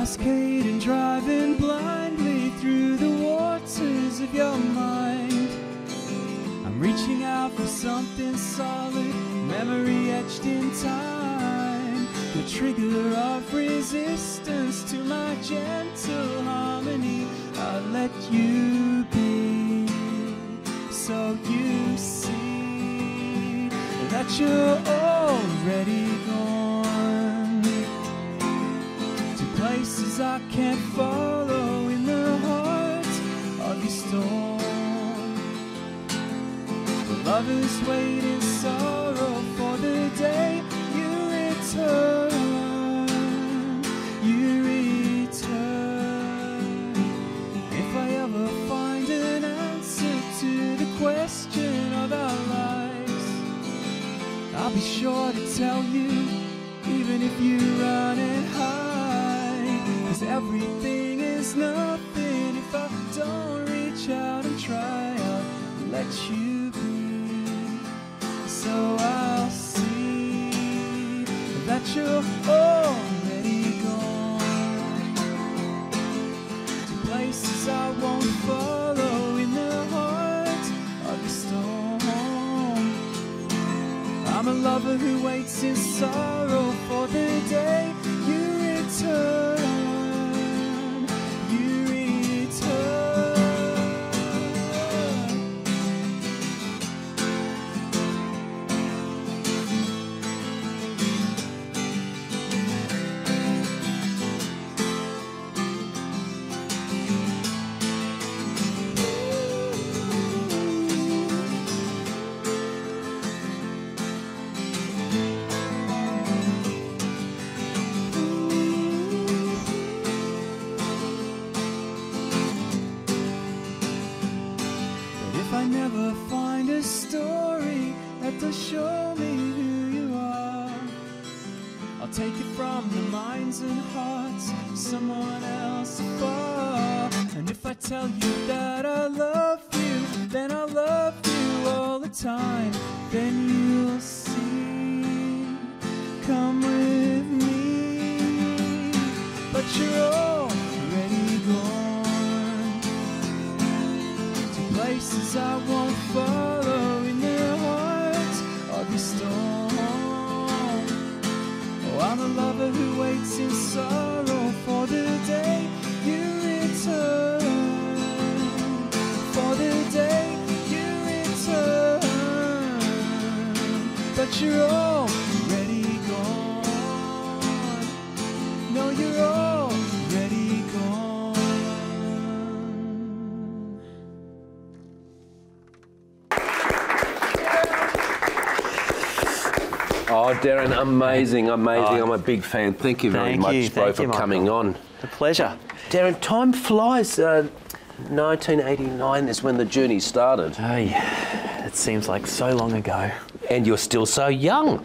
cascade and driving blindly through the waters of your mind. I'm reaching out for something solid, memory etched in time, the trigger of resistance to my gentle harmony. I'll let you be, so you see that you're already gone to places I can't follow in the heart of your storm. The lovers wait in sorrow for the day you return. You return. If I ever find an answer to the question of our lives, I'll be sure to tell you, even if you run and hide. 'Cause everything is nothing if I don't reach out and try. I'll let you be, so I'll see that you're already gone to places I won't follow in the heart of the storm. I'm a lover who waits in sorrow for the day you return. You return. If I never find a story that does show me who you are, I'll take it from the minds and hearts of someone else afar. And if I tell you that I love you, then I love you all the time. Then you'll see, come with me. But you're already gone to places I won't follow in the heart of your storm. Oh, I'm a lover who waits in sorrow for the day you return. For the day you return. But you're already gone. No, you're already gone. Oh, Darren, amazing, amazing. I'm a big fan. Thank you very much, bro, for coming on. A pleasure. Darren, time flies. 1989 is when the journey started. Oh, yeah. It seems like so long ago. And you're still so young.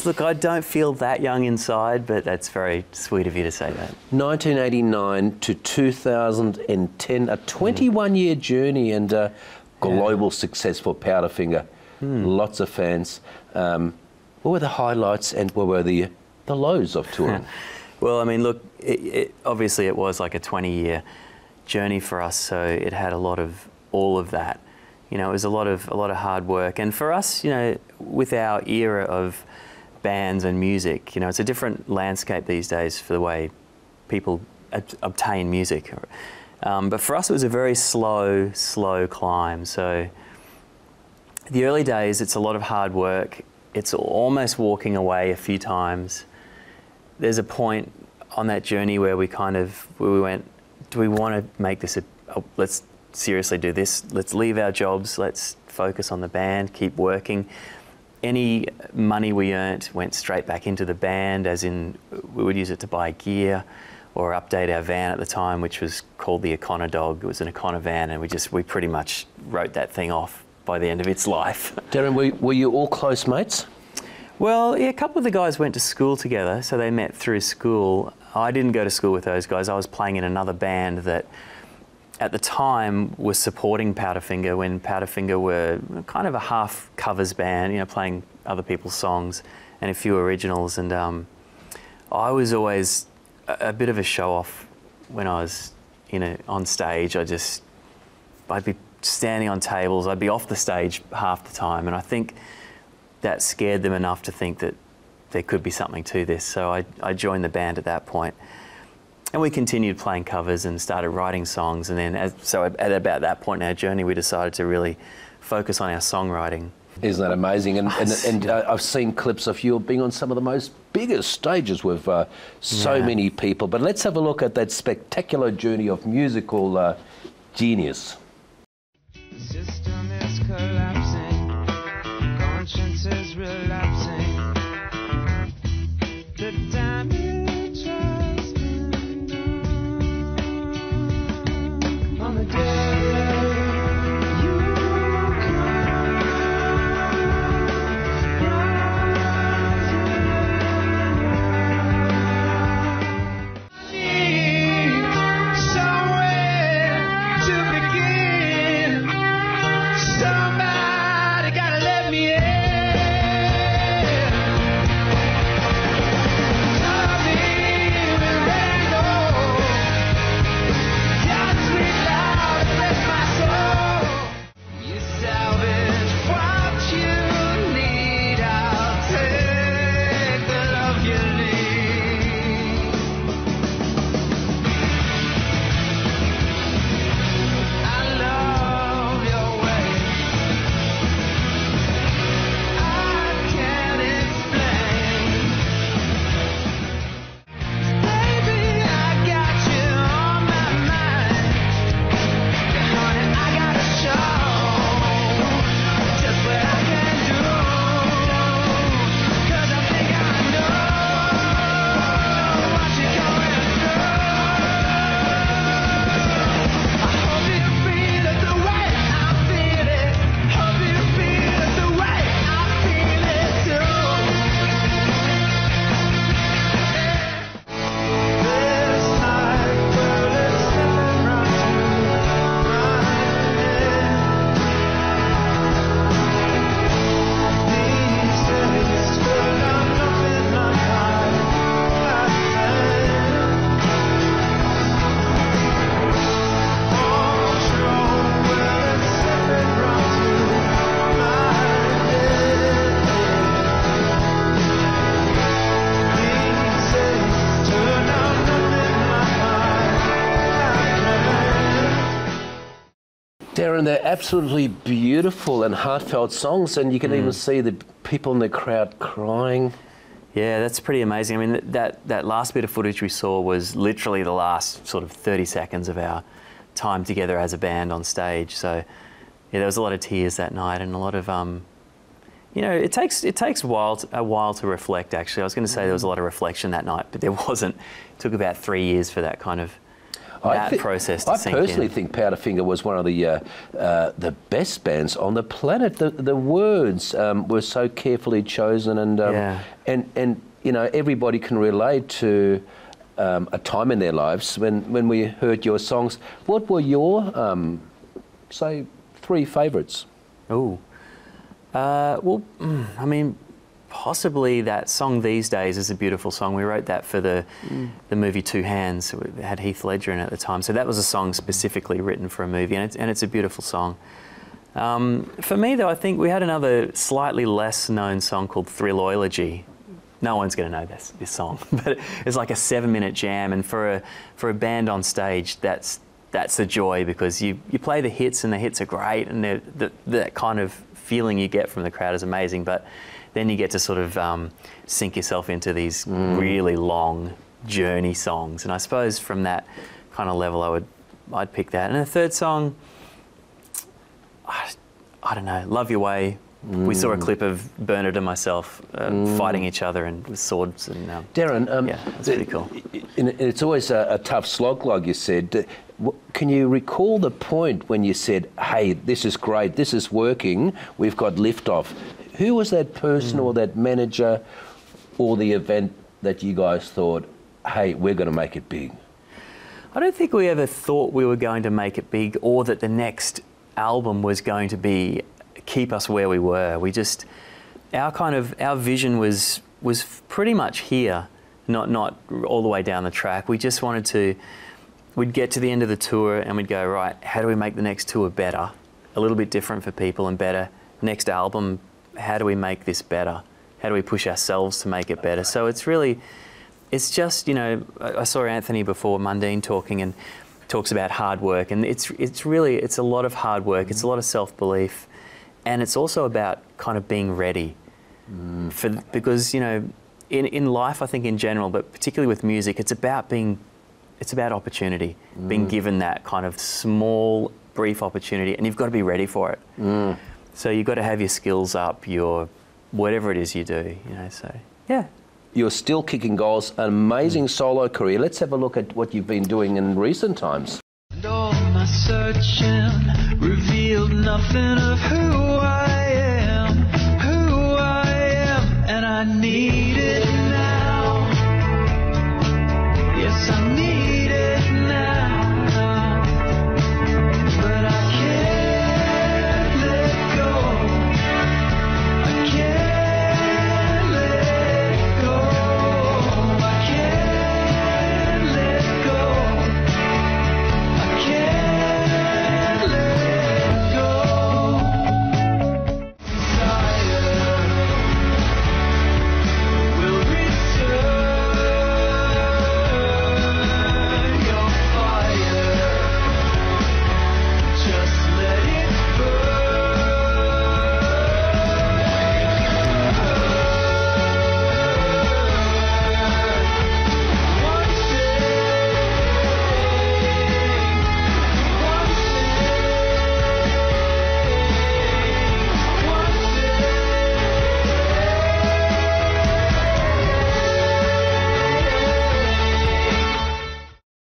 Look, I don't feel that young inside, but that's very sweet of you to say that. 1989 to 2010, a 21-year journey and global success for Powderfinger. Lots of fans. What were the highlights and what were the lows of touring? Well, I mean, look, obviously it was like a 20-year journey for us, so it had a lot of all of that. You know, it was a lot of hard work, and for us, you know, with our era of bands and music, you know, it's a different landscape these days for the way people obtain music. But for us, it was a very slow climb. So the early days, it's a lot of hard work. It's almost walking away a few times. There's a point on that journey where we went, do we want to make this let's seriously do this. Let's leave our jobs. Let's focus on the band, keep working. Any money we earned went straight back into the band, as in we would use it to buy gear or update our van at the time, which was called the Econo Dog. It was an Econo van, and we pretty much wrote that thing off by the end of its life. Darren, were you all close mates? Well, yeah, a couple of the guys went to school together, so they met through school. I didn't go to school with those guys. I was playing in another band that at the time was supporting Powderfinger when Powderfinger were kind of a half covers band, you know, playing other people's songs and a few originals. And I was always a bit of a show off when I was, on stage. I'd be standing on tables, I'd be off the stage half the time, and I think that scared them enough to think that there could be something to this. So I joined the band at that point. And we continued playing covers and started writing songs. And then, at about that point in our journey, we decided to really focus on our songwriting. Isn't that amazing? And I've seen clips of you being on some of the most biggest stages with so many people. But let's have a look at that spectacular journey of musical genius. The system is collapsing, conscience is relapsing, the damage has been done. On the day you need somewhere to begin. Somebody gotta let me in. Tell me when ready to go. Gotta speak loud and bless my soul. You salvage what you need. I'll take the love you leave. I love your way. I can't explain. Baby, I got you on my mind. Honey, I gotta show just what I can do. 'Cause I think I know what you're going through. I hope you feel it the way I feel it. Hope you feel it the way I feel it too. This night, girl, is slipping round to these days, girl, I'm nothing like I Darren, they're absolutely beautiful and heartfelt songs, and you can even see the people in the crowd crying. Yeah, that's pretty amazing. I mean, that last bit of footage we saw was literally the last sort of 30 seconds of our time together as a band on stage. So, yeah, there was a lot of tears that night and a lot of, it takes a while to reflect, actually. I was going to say there was a lot of reflection that night, but there wasn't. It took about 3 years for that kind of process to sink in. I personally think Powderfinger was one of the best bands on the planet. The words were so carefully chosen, and everybody can relate to a time in their lives when we heard your songs. What were your say 3 favourites? Oh, well, I mean, possibly that song These Days is a beautiful song. We wrote that for the movie Two Hands. It had Heath Ledger in it at the time. So that was a song specifically written for a movie, and it's a beautiful song. For me, though, I think we had another slightly less known song called Thrilloylogy. No one's going to know this song, but it's like a 7-minute jam, and for a band on stage, that's the joy, because you play the hits, and the hits are great, and that kind of feeling you get from the crowd is amazing, but then you get to sort of sink yourself into these really long journey songs, and I suppose from that kind of level I'd pick that. And the third song, I don't know, Love Your Way. We saw a clip of Bernard and myself fighting each other and with swords. And Darren, yeah, that's pretty cool. It's always a tough slog, like you said. Can you recall the point when you said, hey, this is great, this is working, we've got liftoff? Who was that person or that manager or the event that you guys thought, hey, we're going to make it big? I don't think we ever thought we were going to make it big, or that the next album was going to keep us where we were. Our vision was pretty much here, not all the way down the track. We just wanted to, we'd get to the end of the tour and we'd go, right, how do we make the next tour better? A little bit different for people and better. Next album, how do we make this better? How do we push ourselves to make it better? So it's really, it's just, you know, I saw Anthony before, Mundine, talking and talks about hard work, and it's really, it's a lot of hard work, it's a lot of self-belief, and it's also about kind of being ready. Because, you know, in life, I think in general, but particularly with music, it's about opportunity, being given that kind of small, brief opportunity, and you've got to be ready for it. So you've got to have your skills up, your whatever it is you do, you know, so, yeah. You're still kicking goals, an amazing solo career. Let's have a look at what you've been doing in recent times. And all my searching revealed nothing of who I am, and I need it now. Yes, I need it now, but I can't let go. I can't let go. I can't let go. I can't let go. Desire will return your fire. Just let it burn. One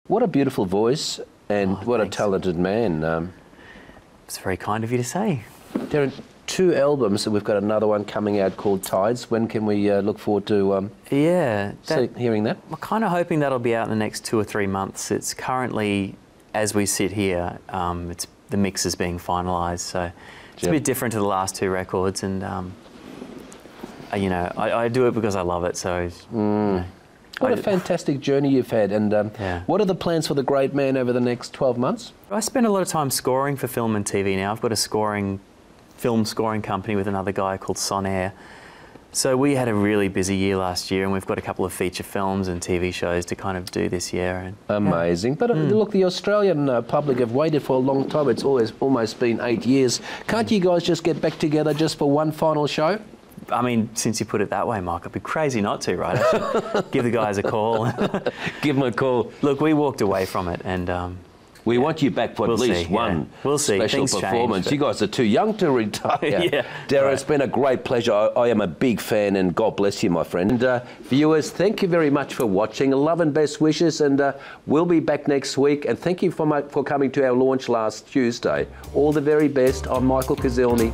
What a beautiful voice, and what a thanks. talented man. It's very kind of you to say. Darren, 2 albums, and we've got another one coming out called Tides. When can we look forward to Yeah, hearing that? I'm kind of hoping that'll be out in the next 2 or 3 months. It's currently, as we sit here, the mix is being finalised, so it's a bit different to the last 2 records, and you know, I do it because I love it. So, you know, What a fantastic journey you've had, and Yeah. what are the plans for the great man over the next 12 months? I spend a lot of time scoring for film and TV now. I've got a film scoring company with another guy called Son Air. So we had a really busy year last year, and we've got a couple of feature films and TV shows to kind of do this year. And, Amazing. But look, the Australian public have waited for a long time. It's almost been 8 years. Can't you guys just get back together just for one final show? I mean, since you put it that way, Mark, I'd be crazy not to, right? I should give the guys a call. Give them a call. Look, we walked away from it, and We want you back for at least one We'll see. special Things performance. change, You guys are too young to retire. Yeah, Darren, right. it's been a great pleasure. I am a big fan, and God bless you, my friend. And viewers, thank you very much for watching. Love and best wishes, and we'll be back next week. And thank you for coming to our launch last Tuesday. All the very best. I'm Michael Kazilny.